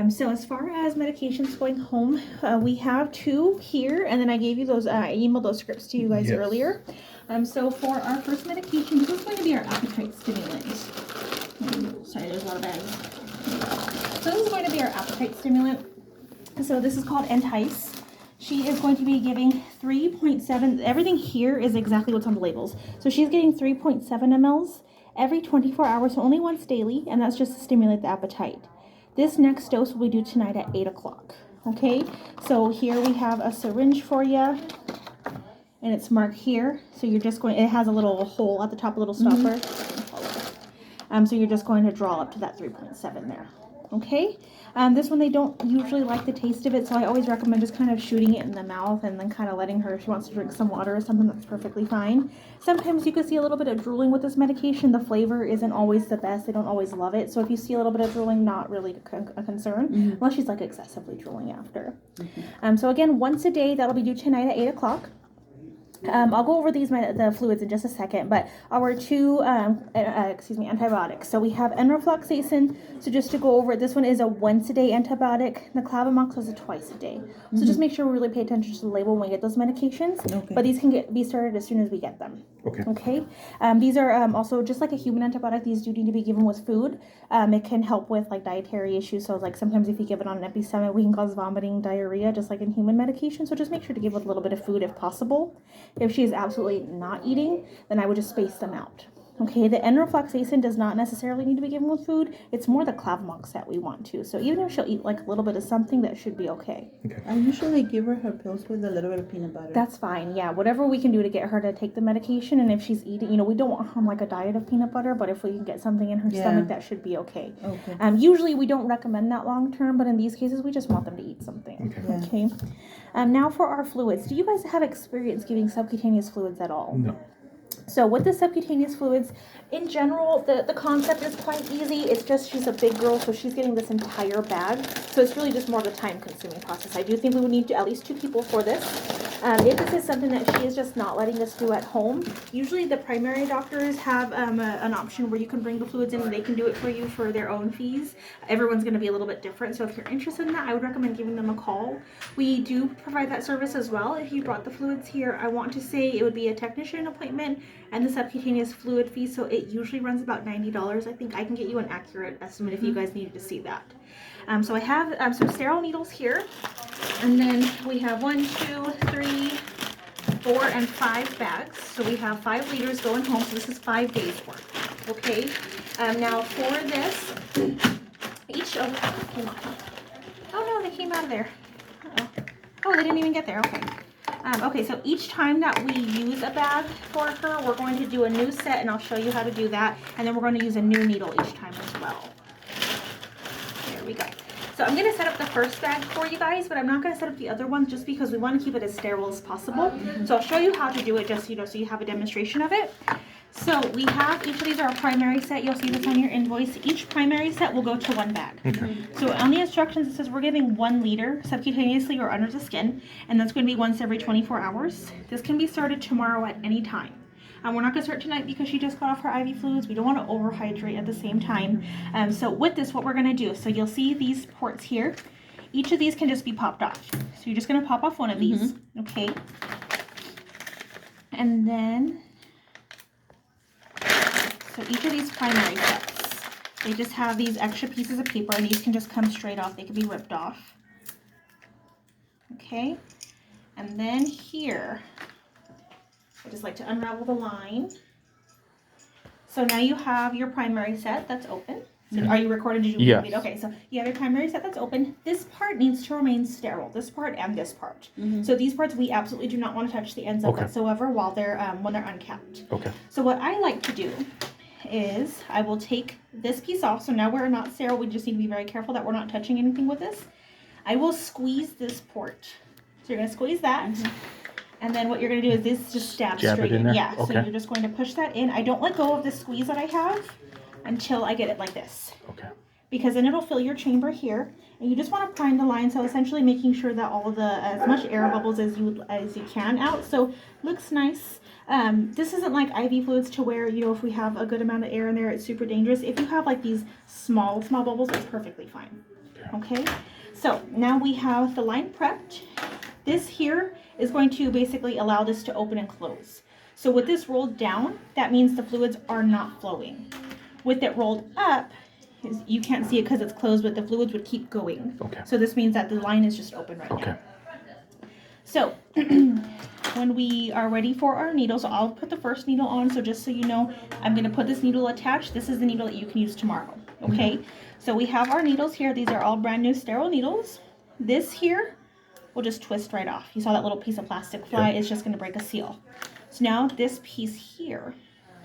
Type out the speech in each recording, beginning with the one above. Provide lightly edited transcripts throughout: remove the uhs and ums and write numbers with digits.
So as far as medications going home, we have 2 here, and then I gave you those, I emailed those scripts to you guys earlier. So for our first medication, this is going to be our appetite stimulant. Sorry, there's a lot of bags. So this is going to be our appetite stimulant. So this is called Entice. She is going to be giving 3.7, everything here is exactly what's on the labels. So she's getting 3.7 mLs every 24 hours, so only once daily, and that's just to stimulate the appetite. This next dose will be due tonight at 8 o'clock. Okay, so here we have a syringe for you, and it's marked here. So you're just going, it has a little hole at the top, a little stopper. So you're just going to draw up to that 3.7 there. Okay, this one they don't usually like the taste of it, so I always recommend just kind of shooting it in the mouth and then kind of letting her, if she wants to drink some water or something, that's perfectly fine. Sometimes you can see a little bit of drooling with this medication. The flavor isn't always the best. They don't always love it. So if you see a little bit of drooling, not really a concern, unless she's like excessively drooling after. So again, once a day, that'll be due tonight at 8 o'clock. I'll go over the fluids in just a second, but our 2 antibiotics. So we have enrofloxacin. So just to go over it, this one is a once a day antibiotic. The clavamox is a twice a day. So just make sure we really pay attention to the label when we get those medications. But these can be started as soon as we get them. Okay. These are also just like a human antibiotic. These do need to be given with food. It can help with like dietary issues. So like sometimes if you give it on an empty stomach, we can cause vomiting, diarrhea, just like in human medication. So just make sure to give with a little bit of food if possible. If she is absolutely not eating, then I would just space them out. Okay, the enrofloxacin does not necessarily need to be given with food. It's more the clavamox that we want to. So even if she'll eat like a little bit of something, that should be okay. I usually give her pills with a little bit of peanut butter. That's fine. Yeah, whatever we can do to get her to take the medication. And if she's eating, we don't want her on like a diet of peanut butter, but if we can get something in her stomach, that should be okay. Usually we don't recommend that long term, but in these cases, we just want them to eat something. Okay. Now for our fluids. Do you guys have experience giving subcutaneous fluids at all? No. So with the subcutaneous fluids, in general, the concept is quite easy. It's just she's a big girl, so she's getting this entire bag. So it's really just more of a time-consuming process. I do think we would need at least 2 people for this. If this is something that she is just not letting us do at home, usually the primary doctors have an option where you can bring the fluids in and they can do it for you for their own fees. Everyone's going to be a little bit different. So if you're interested in that, I would recommend giving them a call. We do provide that service as well. If you brought the fluids here, I want to say it would be a technician appointment and the subcutaneous fluid fee, so it usually runs about $90. I think I can get you an accurate estimate if you guys needed to see that. So I have some sterile needles here, and then we have 1, 2, 3, 4, and 5 bags. So we have 5 liters going home, so this is 5 days worth. Okay. Now for this, oh no, they came out of there. Oh, they didn't even get there. Okay. Okay, so each time that we use a bag for her, we're going to do a new set, and I'll show you how to do that. And then we're going to use a new needle each time as well. There we go. So I'm going to set up the first bag for you guys, but I'm not going to set up the other ones just because we want to keep it as sterile as possible. So I'll show you how to do it just, so you have a demonstration of it. So we have, each of these are a primary set. You'll see this on your invoice. Each primary set will go to 1 bag. So on the instructions, it says we're giving 1 liter subcutaneously or under the skin, and that's going to be once every 24 hours. This can be started tomorrow at any time. We're not going to start tonight because she just got off her IV fluids. We don't want to overhydrate at the same time. So with this, what we're going to do, so you'll see these ports here. Each of these can just be popped off. So you're just going to pop off one of these, okay? And then, so each of these primary sets, they just have these extra pieces of paper, and these can just come straight off. They can be ripped off. Okay? And then here, I just like to unravel the line. So now you have your primary set that's open. So are you recording? Did you read? Okay, so you have your primary set that's open. This part needs to remain sterile, this part and this part. So these parts we absolutely do not want to touch the ends of whatsoever while they're when they're uncapped. So what I like to do is I will take this piece off. So now we're not sterile. We just need to be very careful that we're not touching anything with this. I will squeeze this port. So you're going to squeeze that. And then what you're going to do is this just stab straight in. Yeah, so you're just going to push that in. I don't let go of the squeeze that I have until I get it like this. because then it'll fill your chamber here. And you just want to prime the line, so essentially making sure that all of the as much air bubbles as you can out. So looks nice. This isn't like IV fluids to where, you know, if we have a good amount of air in there, it's super dangerous. If you have like these small bubbles, it's perfectly fine. Okay, so now we have the line prepped. This here is going to basically allow this to open and close. So with this rolled down, that means the fluids are not flowing. With it rolled up, you can't see it because it's closed, but the fluids would keep going. Okay. So this means that the line is just open right Okay. now. So when we are ready for our needle, so I'll put the first needle on. So just so you know, I'm going to put this needle attached. This is the needle that you can use tomorrow. Okay. So we have our needles here. These are all brand new sterile needles. This here will just twist right off. You saw that little piece of plastic fly. It's just going to break a seal. So now this piece here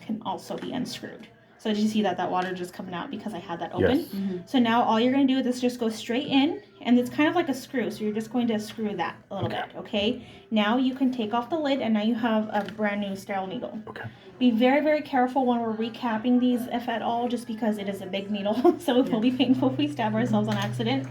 can also be unscrewed. So did you see that water just coming out because I had that open? Yes. So now all you're going to do is just go straight in, and it's kind of like a screw. So you're just going to screw that a little bit, okay? Now you can take off the lid, and now you have a brand new sterile needle. Okay. Be very, very careful when we're recapping these, if at all, just because it is a big needle. So it will be painful if we stab ourselves on accident.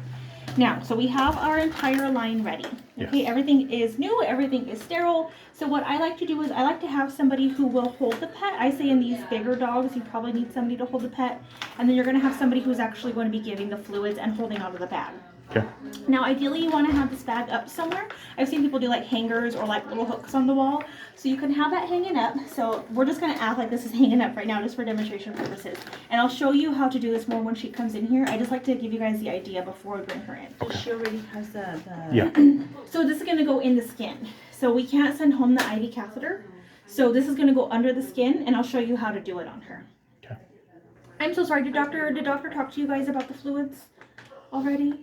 Now, so we have our entire line ready. Okay, Yes. everything is new, everything is sterile. So what I like to do is I like to have somebody who will hold the pet. I say in these bigger dogs, you probably need somebody to hold the pet. And then you're going to have somebody who's actually going to be giving the fluids and holding out of the bag. Okay. Now, ideally, you want to have this bag up somewhere. I've seen people do like hangers or like little hooks on the wall. So you can have that hanging up. So we're just going to act like this is hanging up right now just for demonstration purposes. And I'll show you how to do this more when she comes in here. I just like to give you guys the idea before we bring her in. She already has the Yeah. So this is going to go in the skin. So we can't send home the IV catheter. So this is going to go under the skin, and I'll show you how to do it on her. Okay. I'm so sorry. Did doctor talk to you guys about the fluids already?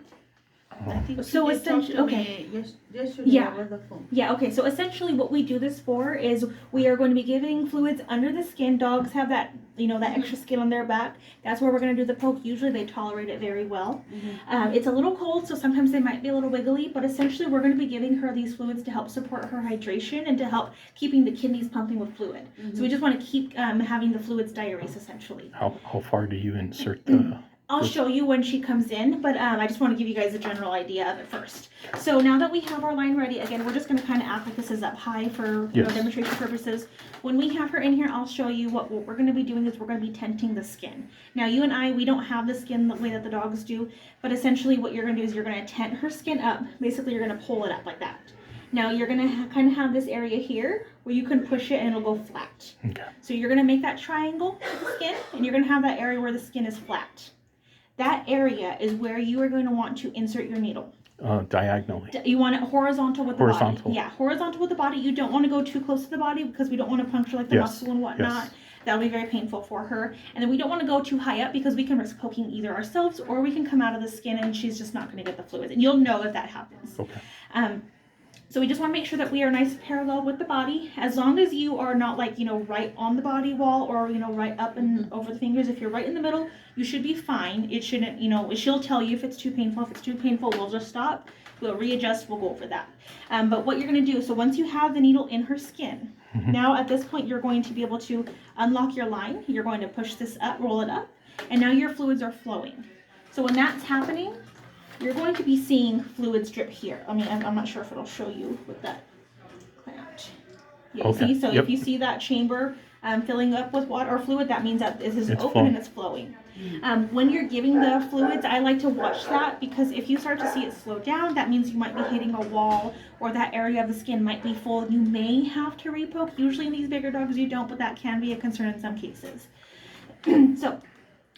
I think So she did talk essentially- to okay. me yesterday Yeah. over the phone. Yeah, okay, so essentially what we do this for is we are going to be giving fluids under the skin. Dogs have that, you know, that extra skin on their back. That's where we're going to do the poke. Usually they tolerate it very well. It's a little cold, so sometimes they might be a little wiggly, but essentially we're going to be giving her these fluids to help support her hydration and to help keeping the kidneys pumping with fluid. So we just want to keep having the fluids diurese essentially. How far do you insert the? I'll show you when she comes in, but I just want to give you guys a general idea of it first. So now that we have our line ready, again, we're just going to kind of act like this is up high for Yes. demonstration purposes. When we have her in here, I'll show you what we're going to be doing is we're going to be tenting the skin. Now, you and I, we don't have the skin the way that the dogs do, but essentially what you're going to do is you're going to tent her skin up. Basically, you're going to pull it up like that. Now, you're going to kind of have this area here where you can push it and it'll go flat. Okay. So you're going to make that triangle with the skin, and you're going to have that area where the skin is flat. That area is where you are going to want to insert your needle. Diagonally. You want it horizontal with the Horizontal. body. Yeah, horizontal with the body. You don't want to go too close to the body because we don't want to puncture like the Yes, muscle and whatnot. yes. That'll be very painful for her. And then we don't want to go too high up because we can risk poking either ourselves or we can come out of the skin and she's just not going to get the fluids. And you'll know if that happens. Okay. So we just want to make sure that we are nice and parallel with the body. As long as you are not like, right on the body wall or, right up and over the fingers. If you're right in the middle, you should be fine. It shouldn't, she'll tell you if it's too painful. If it's too painful, we'll just stop. We'll readjust. We'll go over that. But what you're going to do, so once you have the needle in her skin, now at this point, you're going to be able to unlock your line. You're going to push this up, roll it up, and now your fluids are flowing. So when that's happening, you're going to be seeing fluids drip here. I mean, I'm not sure if it'll show you with that clamped. Yeah, Okay, see? So yep. if you see that chamber filling up with water or fluid, that means that this is It's open flowing. and it's flowing. When you're giving the fluids, I like to watch that because if you start to see it slow down, that means you might be hitting a wall or that area of the skin might be full. You may have to repoke. Usually in these bigger dogs you don't, but that can be a concern in some cases. So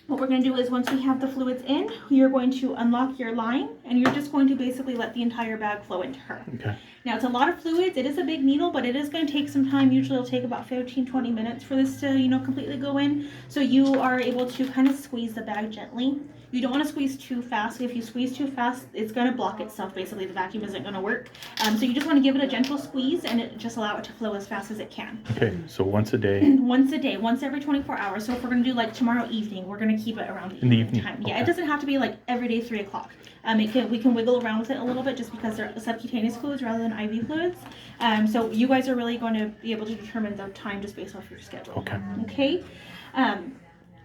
what we're going to do is once we have the fluids in, you're going to unlock your line and you're just going to basically let the entire bag flow into her. Okay. Now it's a lot of fluids. It is a big needle, but it is going to take some time. Usually it'll take about 15-20 minutes for this to, completely go in. So you are able to kind of squeeze the bag gently. You don't want to squeeze too fast. If you squeeze too fast, it's going to block itself. Basically, the vacuum isn't going to work. So you just want to give it a gentle squeeze and just allow it to flow as fast as it can. Okay. So once a day. Once a day, once every 24 hours. So if we're going to do like tomorrow evening, we're going to keep it around In the evening, time. Yeah, okay. it doesn't have to be like every day 3 o'clock. We can wiggle around with it a little bit just because they're subcutaneous fluids rather than IV fluids. So you guys are really going to be able to determine the time just based off your schedule. Okay. Okay.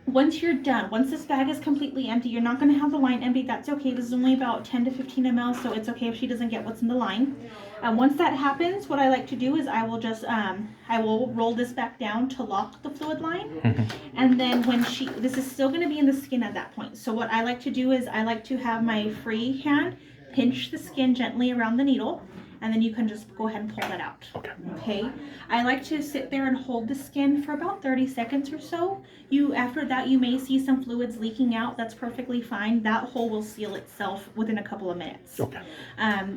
once you're done, once this bag is completely empty, you're not going to have the line empty. That's okay. This is only about 10 to 15 ml, so it's okay if she doesn't get what's in the line. Once that happens, what I like to do is I will just I will roll this back down to lock the fluid line, and then when this is still going to be in the skin at that point. So what I like to do is I like to have my free hand pinch the skin gently around the needle, and then you can just go ahead and pull that out. Okay. I like to sit there and hold the skin for about 30 seconds or so. After that, you may see some fluids leaking out. That's perfectly fine. That hole will seal itself within a couple of minutes. Okay.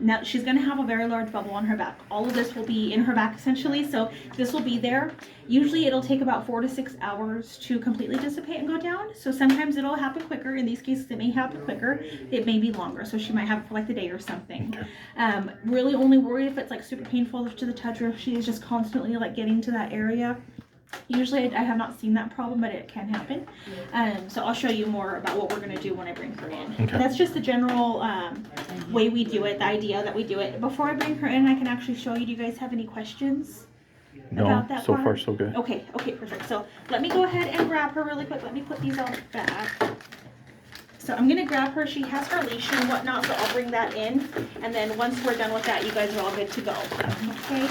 Now she's going to have a very large bubble on her back. All of this will be in her back essentially, so this will be there. Usually it'll take about 4 to 6 hours to completely dissipate and go down. So sometimes it'll happen quicker. In these cases, it may happen quicker. It may be longer, so she might have it for like the day or something. Okay. Really only worried if it's like super painful to the touch, or if she is just constantly like getting to that area. Usually I have not seen that problem, but it can happen. So I'll show you more about what we're going to do when I bring her in. Okay. That's just the general way we do it, the idea that we do it. Before I bring her in, I can actually show you. Do you guys have any questions No, about that so part? far so good. Okay, perfect. So let me go ahead and grab her really quick. Let me put these on back. So I'm going to grab her. She has her leash and whatnot, so I'll bring that in. And then once we're done with that, you guys are all good to go. Okay.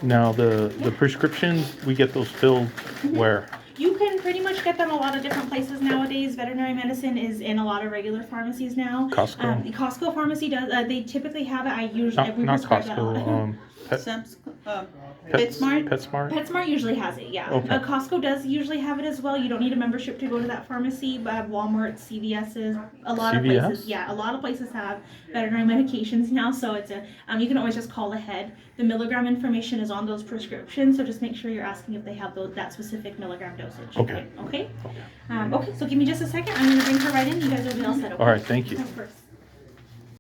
Now the prescriptions, we get those filled where? You can pretty much get them a lot of different places nowadays. Veterinary medicine is in a lot of regular pharmacies now. Costco? Costco pharmacy does. They typically have it. We Not prescribe that a lot. Costco. PetSmart? PetSmart? PetSmart usually has it, yeah. Okay. Costco does usually have it as well. You don't need a membership to go to that pharmacy, but Walmart, CVS's, a lot of CVS? places, yeah, a lot of places have veterinary medications now. So it's you can always just call ahead. The milligram information is on those prescriptions, so just make sure you're asking if they have that specific milligram dosage. Okay. Okay. Okay. So give me just a second. I'm gonna bring her right in. You guys will be all set. Okay? All right, thank you. Of course.